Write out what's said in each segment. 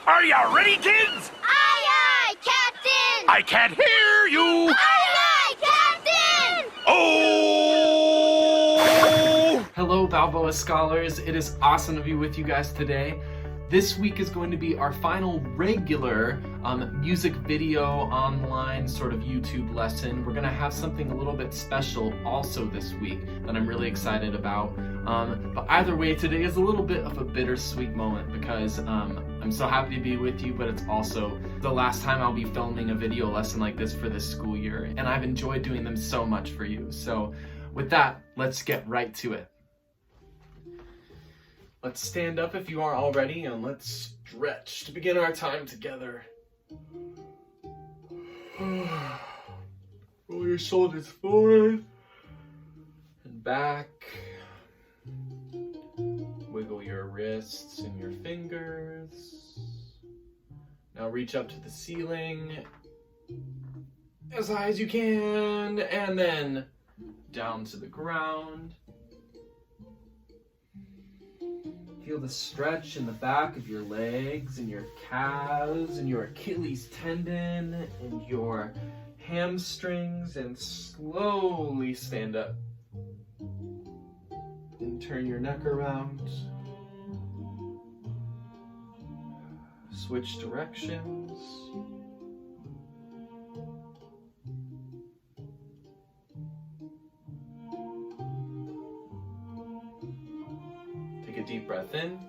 Are you ready, kids? Aye, aye, Captain! I can't hear you! Aye, aye, Captain! Oh! Hello, Balboa Scholars. It is awesome to be with you guys today. This week is going to be our final regular music video online sort of YouTube lesson. We're going to have something a little bit special also this week that I'm really excited about. But either way, today is a little bit of a bittersweet moment because I'm so happy to be with you, but it's also the last time I'll be filming a video lesson like this for this school year, and I've enjoyed doing them so much for you. So with that, let's get right to it. Let's stand up if you aren't already, and let's stretch to begin our time together. Roll your shoulders forward and back. Wiggle your wrists and your fingers. Now reach up to the ceiling as high as you can, and then down to the ground. Feel the stretch in the back of your legs and your calves and your Achilles tendon and your hamstrings, and slowly stand up and turn your neck around. Switch directions. Take a deep breath in.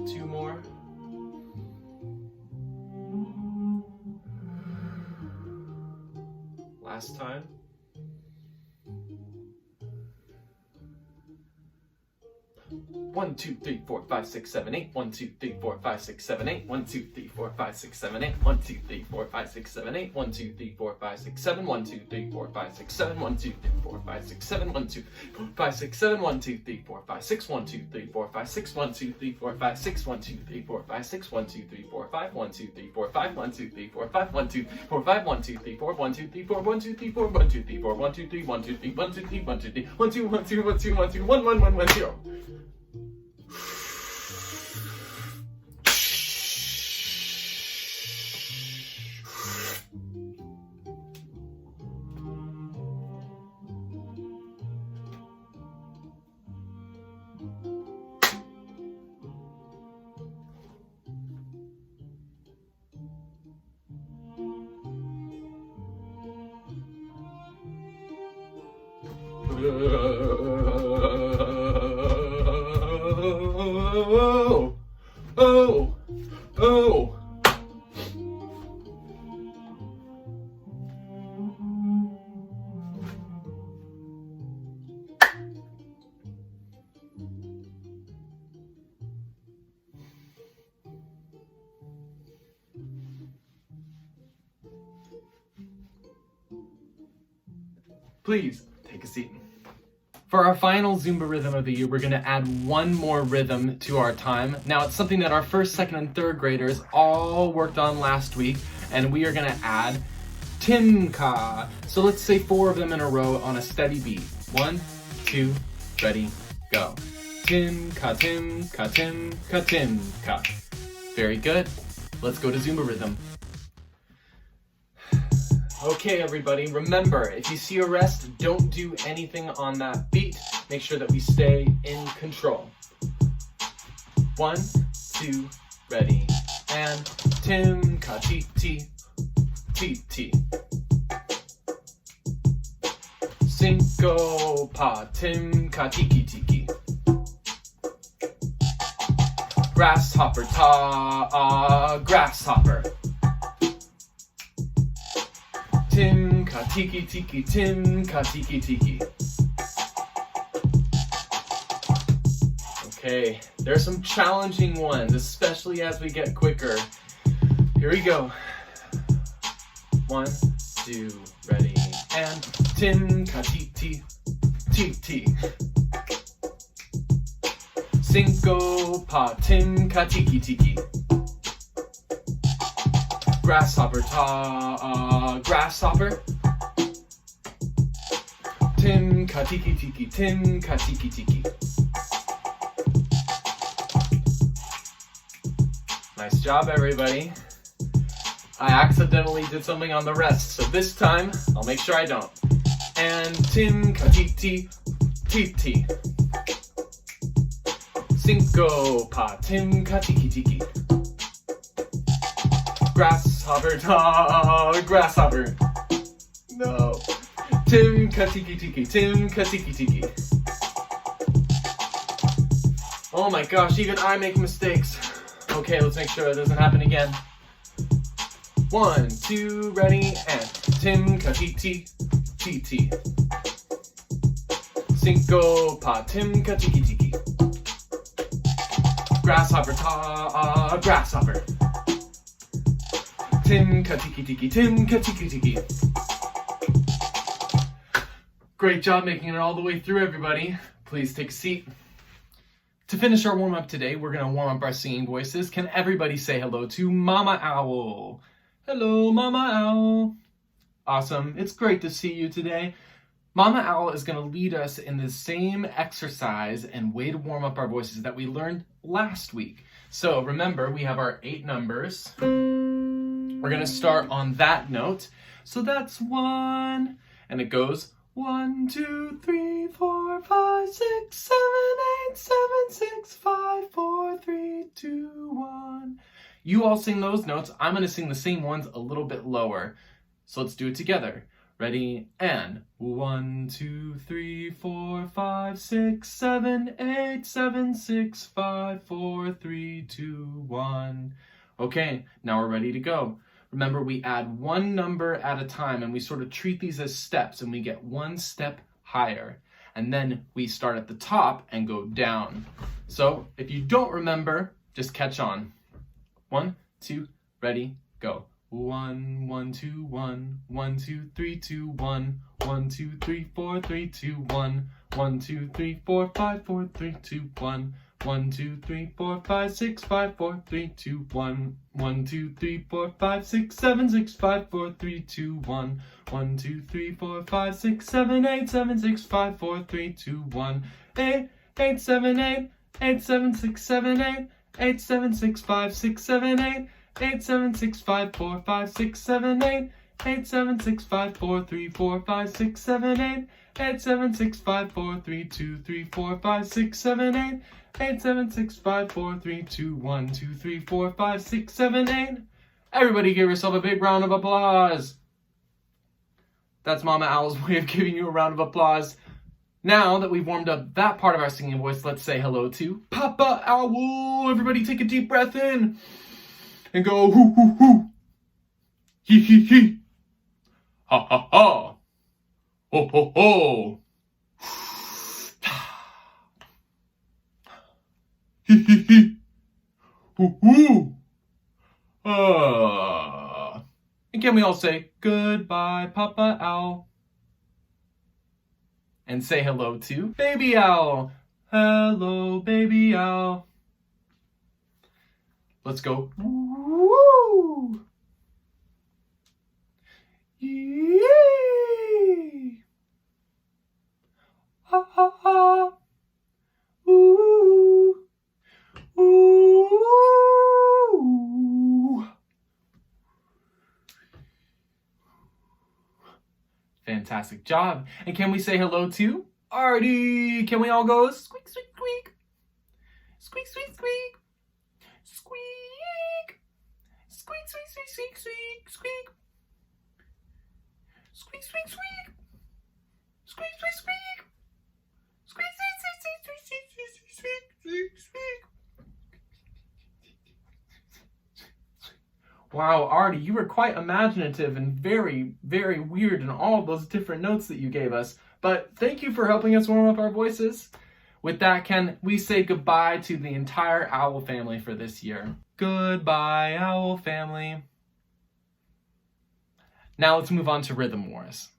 Two more. Last time. One, two, three, four, five, six, seven, eight. 1, 2, 3, 4, 5, 6, 7, 8. 1, 2, 3, 4, 5, 6, 7, 8. 1, 2, 3, 4, 5, 6, 7, 8. 1, 2, 3, 4, 5, 6, 7. 1, 2, 3, 4, 5, 6, 7. 1, 2, 3, 4, 5, 6, 7. 1, 2, 4, 5, 6, 7. 1, 2, 3, 4, 5, 6. 1, 2, 3, 4, 5, 6. 1, 2, 3, 4, 5, 6. 1, 2, 3, 4, 5, 6. 1, 2, 3, 4, 5. 1, 2, 3, 4, 5. 1, 2, 3, 4, 5. 1, 2, 4, 5. 1, 2, 3, 4. 1, 2, 3, 4. 1, 2, 3, 4. 1, 2, 3, 4. 1, 2, 3. 1, 2, 3. 1, 2, 3. 1, 2, 3. 1, 2, 1, 2, 1, 2, 1, 2, 1, 2, 1, 1, 1, 0. Oh. Please take a seat. For our final Zumba rhythm of the year, we're going to add one more rhythm to our time. Now, it's something that our first, second, and third graders all worked on last week, and we are going to add Timka. So let's say 4 of them in a row on a steady beat. 1, 2, ready, go. Timka, Timka, Timka, Timka. Very good. Let's go to Zumba rhythm. Okay, everybody, remember, if you see a rest, don't do anything on that beat. Make sure that we stay in control. 1, 2, ready, and Timka, T, T. Cinco, pa, Timka, tiki. Grasshopper, ta, grasshopper. Timka, tiki, Timka, tiki. Okay, there are some challenging ones, especially as we get quicker. Here we go. 1, 2, ready, and Timka, T. Cinco, pa, Timka, tiki. Grasshopper, grasshopper. ka tiki tiki, Tim ka tiki tiki. Nice job, everybody. I accidentally did something on the rest, so this time I'll make sure I don't. And Tim ka titi titi. Cinco pa Tim ka tiki tiki. Grasshopper ta grasshopper. No. Tim ka tiki tiki, Tim ka tiki tiki. Oh my gosh, even I make mistakes. Okay, let's make sure it doesn't happen again. 1, 2, ready, and Tim ka titi titi. Cinco pa Tim ka tiki tiki. Grasshopper ta grasshopper. Tim ka tiki tiki, Tim ka tiki tiki. Great job making it all the way through, everybody. Please take a seat. To finish our warm-up today, we're going to warm up our singing voices. Can everybody say hello to Mama Owl? Hello, Mama Owl. Awesome. It's great to see you today. Mama Owl is going to lead us in the same exercise and way to warm up our voices that we learned last week. So remember, we have our 8 numbers. We're going to start on that note. So that's 1, and it goes 1, 2, 3, 4, 5, 6, 7, 8, 7, 6, 5, 4, 3, 2, 1. You all sing those notes. I'm going to sing the same ones a little bit lower. So let's do it together. Ready? And 1, 2, 3, 4, 5, 6, 7, 8, 7, 6, 5, 4, 3, 2, 1. Okay, now we're ready to go. Remember, we add one number at a time, and we sort of treat these as steps, and we get one step higher. And then we start at the top and go down. So if you don't remember, just catch on. 1, 2, ready, go. 1, 1, 2, 1, 1, 2, 3, 2, 1, 1, 2, 3, 4, 3, 2, 1, 1, 2, 3, 4, 5, 4, 3, 2, 1, 1, 2, 3, 4, 5, 6, 5, 4, 3, 2, 1, 1, 2, 3, 4, 5, 6, 7, 6, 5, 4, 3, 2, 1, 1, 2, 3, 4, 5, 6, 7, 8, 7, 6, 5, 4, 3, 2, 1, 8, 8, 7, 8, 8, 7, 6, 7, 8, 8, 7, 6, 5, 6, 7, 8, 8, 7, 6, 5, 4, 5, 6, 7, 8, 8, 7, 6, 5, 4, 3, 4, 5, 6, 7, 8, 8, 7, 6, 5, 4, 3, 2, 3, 4, 5, 6, 7, 8, 8, 7, 6, 5, 4, 3, 2, 1, 2, 3, 4, 5, 6, 7, 8. Everybody give yourself a big round of applause. That's Mama Owl's way of giving you a round of applause. Now that we've warmed up that part of our singing voice, let's say hello to Papa Owl. Everybody take a deep breath in and go hoo hoo hoo. Hee hee hee. Ha ha ha. Ho ho ho. Hee hee hee. Hoo hoo. And can we all say goodbye, Papa Owl? And say hello to Baby Owl. Hello, Baby Owl. Let's go. Woo! Yee! Ha ha ha. Ooh. Ooh. Fantastic job. And can we say hello to Artie? Can we all go squeak, squeak, squeak? Squeak, squeak, squeak. Squeak. Squeak, squeak, squeak, squeak, squeak, squeak. Squeak, squeak, squeak. Squeak, squeak, squeak. Squeak, squeak, squeak, squeak, squeak, squeak, squeak, squeak, squeak. Wow, Artie, you were quite imaginative and very, very weird in all those different notes that you gave us. But thank you for helping us warm up our voices. With that, can we say goodbye to the entire Owl family for this year? Goodbye, Owl family. Now let's move on to Rhythm Wars.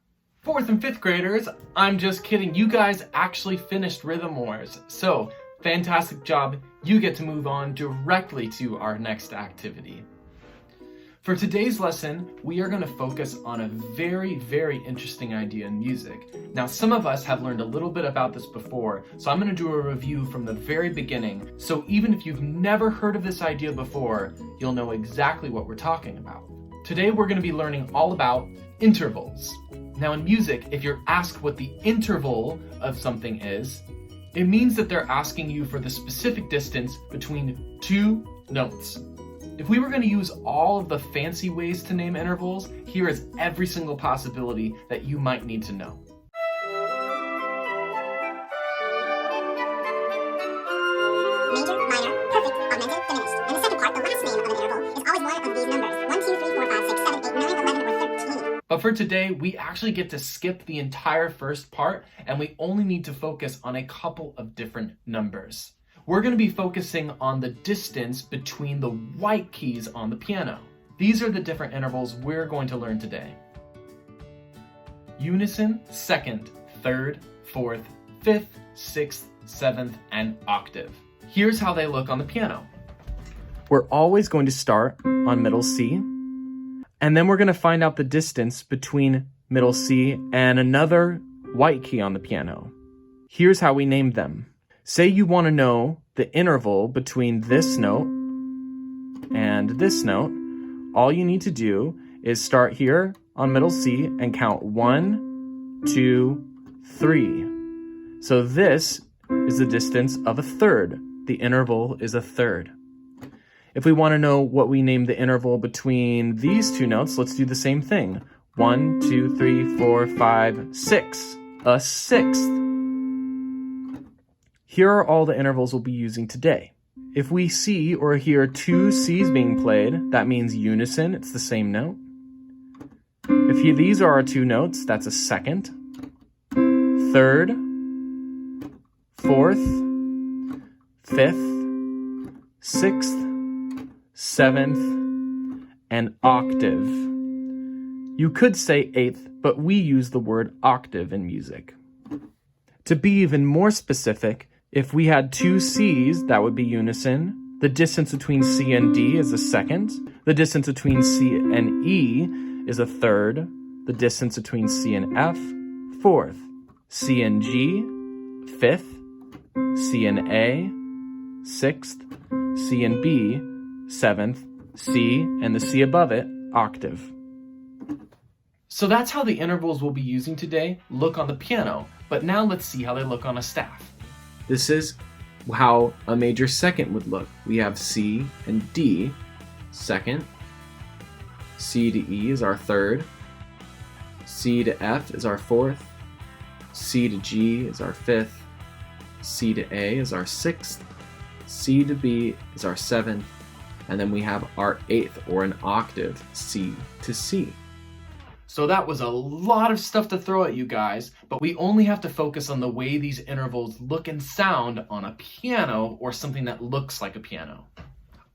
4th and 5th graders, I'm just kidding. You guys actually finished Rhythm Wars. So, fantastic job. You get to move on directly to our next activity. For today's lesson, we are going to focus on a very, very interesting idea in music. Now, some of us have learned a little bit about this before, so I'm going to do a review from the very beginning. So even if you've never heard of this idea before, you'll know exactly what we're talking about. Today, we're going to be learning all about intervals. Now, in music, if you're asked what the interval of something is, it means that they're asking you for the specific distance between two notes. If we were going to use all of the fancy ways to name intervals, here is every single possibility that you might need to know. Major, minor, perfect, augmented, diminished. And the second part, the last name of an interval, is always one of these numbers. 1, 2, 3, 4, 5, 6, 7, 8, 9, 11, or 13. But for today, we actually get to skip the entire first part, and we only need to focus on a couple of different numbers. We're going to be focusing on the distance between the white keys on the piano. These are the different intervals we're going to learn today. Unison, second, third, fourth, fifth, sixth, seventh, and octave. Here's how they look on the piano. We're always going to start on middle C, and then we're going to find out the distance between middle C and another white key on the piano. Here's how we name them. Say you want to know the interval between this note and this note. All you need to do is start here on middle C and count 1, 2, 3. So this is the distance of a third. The interval is a third. If we want to know what we name the interval between these two notes, let's do the same thing. 1, 2, 3, 4, 5, 6. A sixth. Here are all the intervals we'll be using today. If we see or hear two C's being played, that means unison, it's the same note. If these are our two notes, that's a second, third, fourth, fifth, sixth, seventh, and octave. You could say eighth, but we use the word octave in music. To be even more specific, if we had two C's, that would be unison. The distance between C and D is a second. The distance between C and E is a third. The distance between C and F, fourth. C and G, fifth. C and A, sixth. C and B, seventh. C and the C above it, octave. So that's how the intervals we'll be using today look on the piano, but now let's see how they look on a staff. This is how a major second would look. We have C and D, second. C to E is our third. C to F is our fourth. C to G is our fifth. C to A is our sixth. C to B is our seventh. And then we have our eighth, or an octave, C to C. So that was a lot of stuff to throw at you guys, but we only have to focus on the way these intervals look and sound on a piano or something that looks like a piano.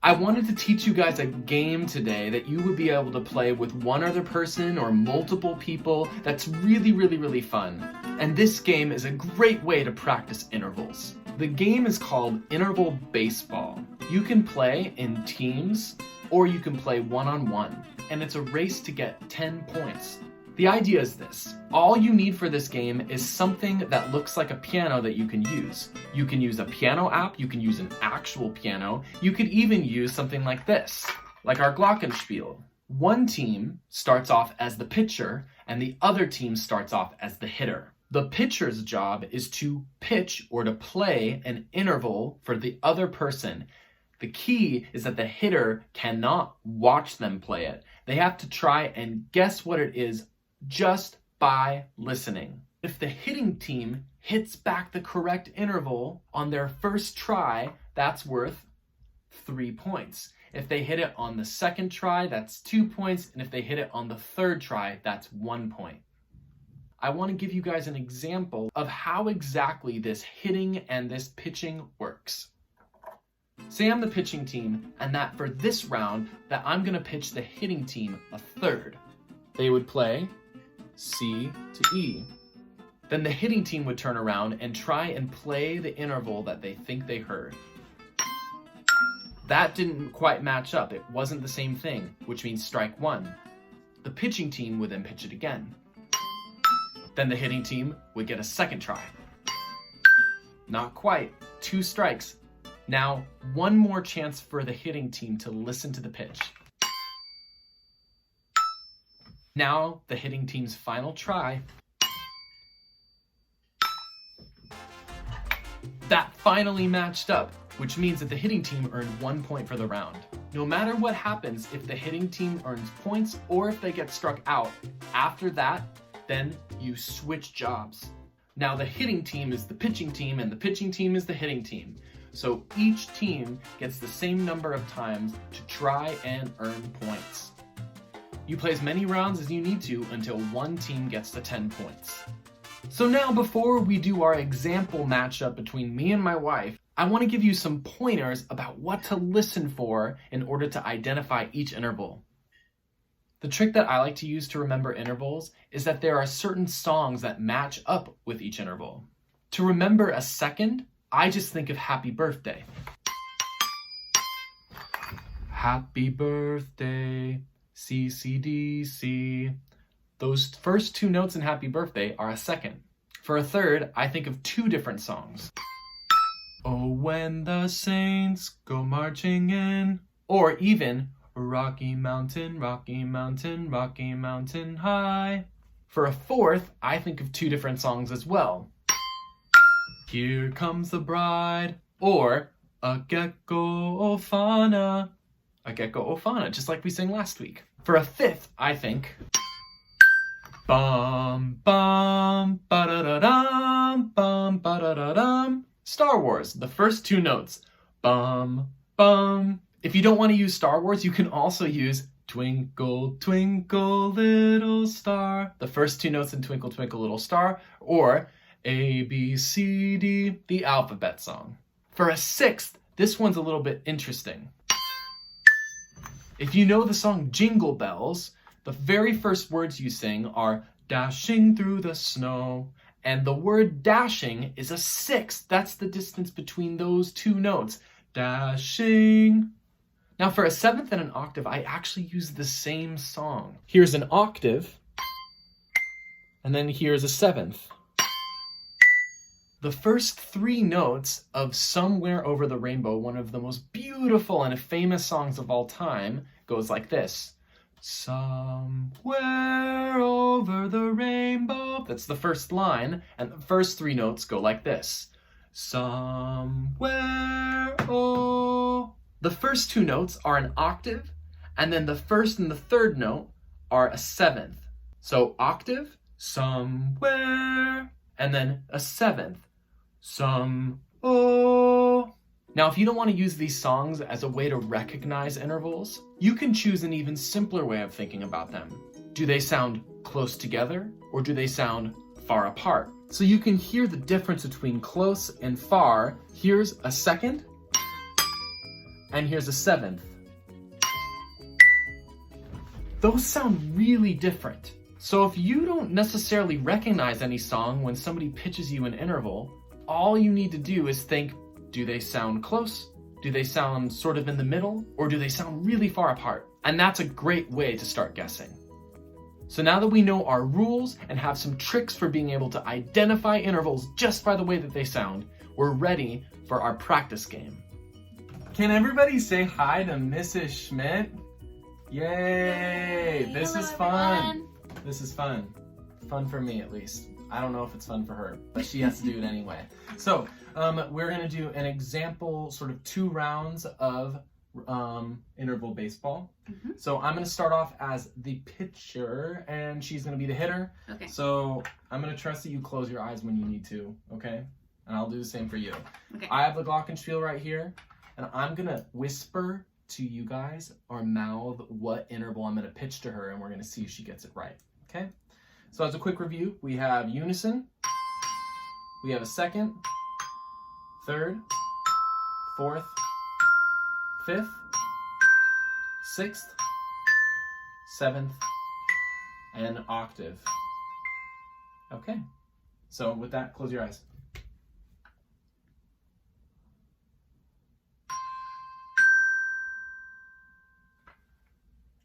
I wanted to teach you guys a game today that you would be able to play with one other person or multiple people that's really, really, really fun. And this game is a great way to practice intervals. The game is called Interval Baseball. You can play in teams or you can play one-on-one. And it's a race to get 10 points. The idea is this. All you need for this game is something that looks like a piano that you can use. You can use a piano app, you can use an actual piano, you could even use something like this, like our glockenspiel. One team starts off as the pitcher, and the other team starts off as the hitter. The pitcher's job is to pitch or to play an interval for the other person. The key is that the hitter cannot watch them play it. They have to try and guess what it is just by listening. If the hitting team hits back the correct interval on their first try, that's worth 3 points. If they hit it on the second try, that's 2 points. And if they hit it on the third try, that's 1 point. I want to give you guys an example of how exactly this hitting and this pitching works. Say I'm the pitching team, and that for this round, that I'm going to pitch the hitting team a third. They would play C to E. Then the hitting team would turn around and try and play the interval that they think they heard. That didn't quite match up. It wasn't the same thing, which means strike one. The pitching team would then pitch it again. Then the hitting team would get a second try. Not quite. 2 strikes. Now, one more chance for the hitting team to listen to the pitch. Now, the hitting team's final try. That finally matched up, which means that the hitting team earned 1 point for the round. No matter what happens, if the hitting team earns points or if they get struck out, after that, then you switch jobs. Now the hitting team is the pitching team and the pitching team is the hitting team. So each team gets the same number of times to try and earn points. You play as many rounds as you need to until one team gets to 10 points. So now before we do our example matchup between me and my wife, I want to give you some pointers about what to listen for in order to identify each interval. The trick that I like to use to remember intervals is that there are certain songs that match up with each interval. To remember a second, I just think of Happy Birthday. Happy birthday, CCDC. Those first 2 notes in Happy Birthday are a second. For a third, I think of 2 different songs. Oh, when the saints go marching in. Or even Rocky Mountain, Rocky Mountain, Rocky Mountain High. For a fourth, I think of 2 different songs as well. Here Comes the Bride, or A Gecko Ofana. A Gecko Ofana, just like we sang last week. For a fifth, I think bum bum ba-da-da-dum, bum ba-da-da-dum. Star Wars, the first 2 notes. Bum bum. If you don't want to use Star Wars, you can also use Twinkle, Twinkle, Little Star, the first 2 notes in Twinkle, Twinkle, Little Star, or A, B, C, D, the alphabet song. For a sixth, this one's a little bit interesting. If you know the song Jingle Bells, the very first words you sing are dashing through the snow, and the word dashing is a sixth. That's the distance between those 2 notes. Dashing. Now for a seventh and an octave, I actually use the same song. Here's an octave, and then here's a seventh. The first 3 notes of Somewhere Over the Rainbow, one of the most beautiful and famous songs of all time, goes like this. Somewhere over the rainbow. That's the first line, and the first 3 notes go like this. Somewhere, oh. The first 2 notes are an octave, and then the first and the third note are a seventh. So octave, somewhere, and then a seventh. Oh. Now, if you don't want to use these songs as a way to recognize intervals, you can choose an even simpler way of thinking about them. Do they sound close together, or do they sound far apart? So you can hear the difference between close and far. Here's a second, and here's a seventh. Those sound really different. So if you don't necessarily recognize any song when somebody pitches you an interval, all you need to do is think, do they sound close? Do they sound sort of in the middle? Or do they sound really far apart? And that's a great way to start guessing. So now that we know our rules and have some tricks for being able to identify intervals just by the way that they sound, we're ready for our practice game. Can everybody say hi to Mrs. Schmidt? Yay! This is fun. This is fun. Fun for me, at least. I don't know if it's fun for her, but she has to do it anyway. So we're going to do an example, sort of 2 rounds of interval baseball. Mm-hmm. So I'm going to start off as the pitcher, and she's going to be the hitter. Okay. So I'm going to trust that you close your eyes when you need to, okay? And I'll do the same for you. Okay. I have the glockenspiel right here, and I'm going to whisper to you guys or mouth what interval I'm going to pitch to her, and we're going to see if she gets it right, okay? So as a quick review, we have unison, we have a second, third, fourth, fifth, sixth, seventh, and octave. Okay, so with that, close your eyes.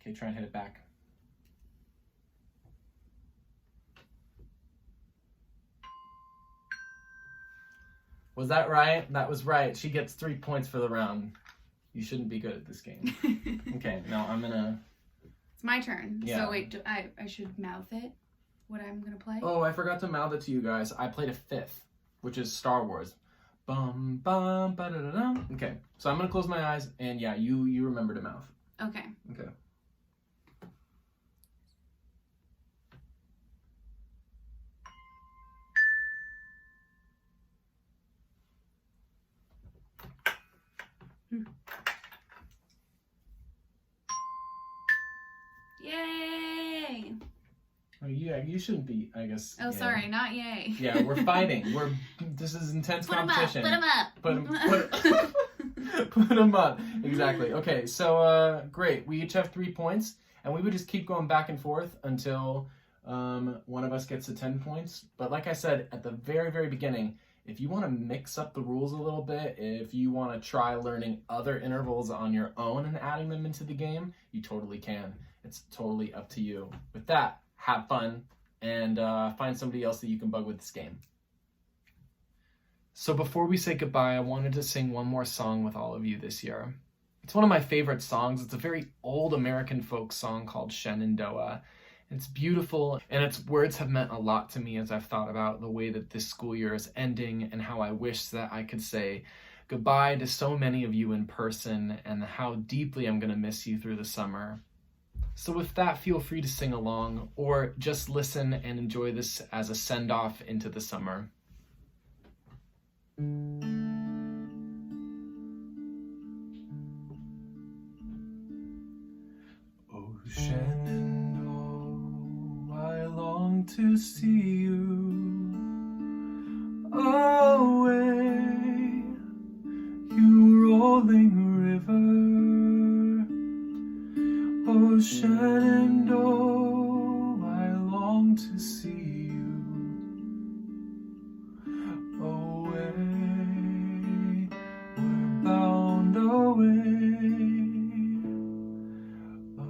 Okay, try and hit it back. Was that right? That was right. She gets 3 points for the round. You shouldn't be good at this game. Okay, now I'm gonna... It's my turn. Yeah. So wait, I should mouth it? What I'm gonna play? Oh, I forgot to mouth it to you guys. I played a fifth, which is Star Wars. Bum, bum, ba-da-da-dum. Okay, so I'm gonna close my eyes, and yeah, you remember to mouth. Okay. Okay. Yay! Oh, yeah, you shouldn't be, I guess. Oh, yeah. sorry, not yay. Yeah, we're fighting. This is intense competition. Put 'em up. Put them up. Exactly. Okay, so great. We each have 3 points, and we would just keep going back and forth until one of us gets to 10 points. But like I said at the very, very beginning, if you want to mix up the rules a little bit, if you want to try learning other intervals on your own and adding them into the game, you totally can. It's totally up to you. With that, have fun and find somebody else that you can bug with this game. So before we say goodbye, I wanted to sing one more song with all of you this year. It's one of my favorite songs. It's a very old American folk song called Shenandoah. It's beautiful, and its words have meant a lot to me as I've thought about the way that this school year is ending and how I wish that I could say goodbye to so many of you in person and how deeply I'm going to miss you through the summer. So with that, feel free to sing along or just listen and enjoy this as a send-off into the summer. Oh, Shenandoah, I long to see you away, you rolling river. Oh, Shenandoah, I long to see you away, we're bound away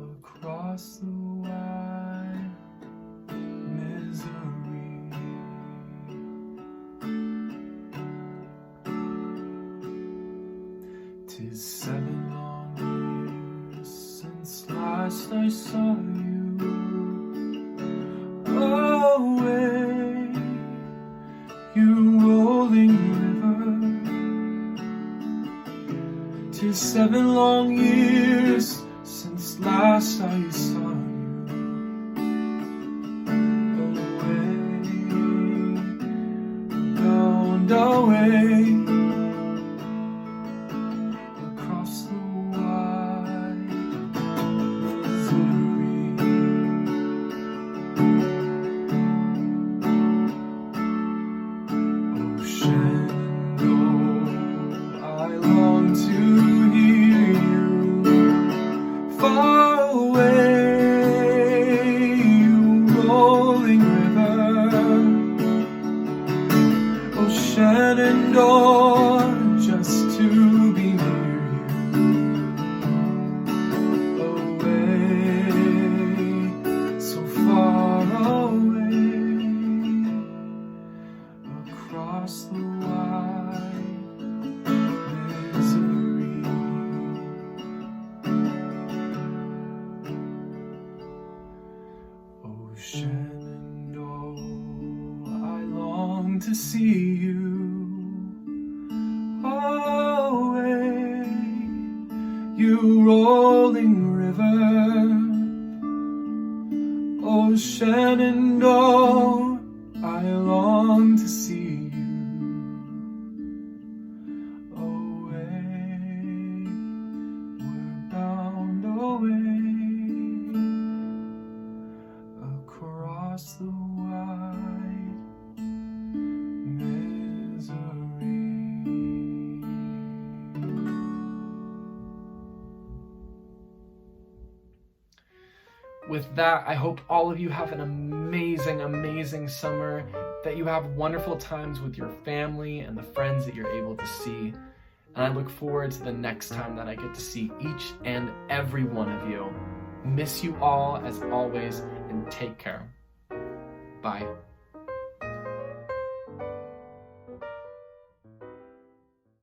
across the wide misery. 'Tis 7 long years since last I saw you away, you rolling river. 'Tis 7 long years since last I saw you away, bound away across the wide misery. Oh, Shenandoah, I long to hear you far away, you rolling river. Oh, Shenandoah, just to be near you away, so far away across the wide misery. Oh, Shenandoah, I long to see you away, you rolling river. Oh, Shenandoah, I long to see you away, we're bound away across the wide misery. With that, I hope all of you have an amazing, amazing summer, that you have wonderful times with your family and the friends that you're able to see. And I look forward to the next time that I get to see each and every one of you. Miss you all as always, and take care. Bye.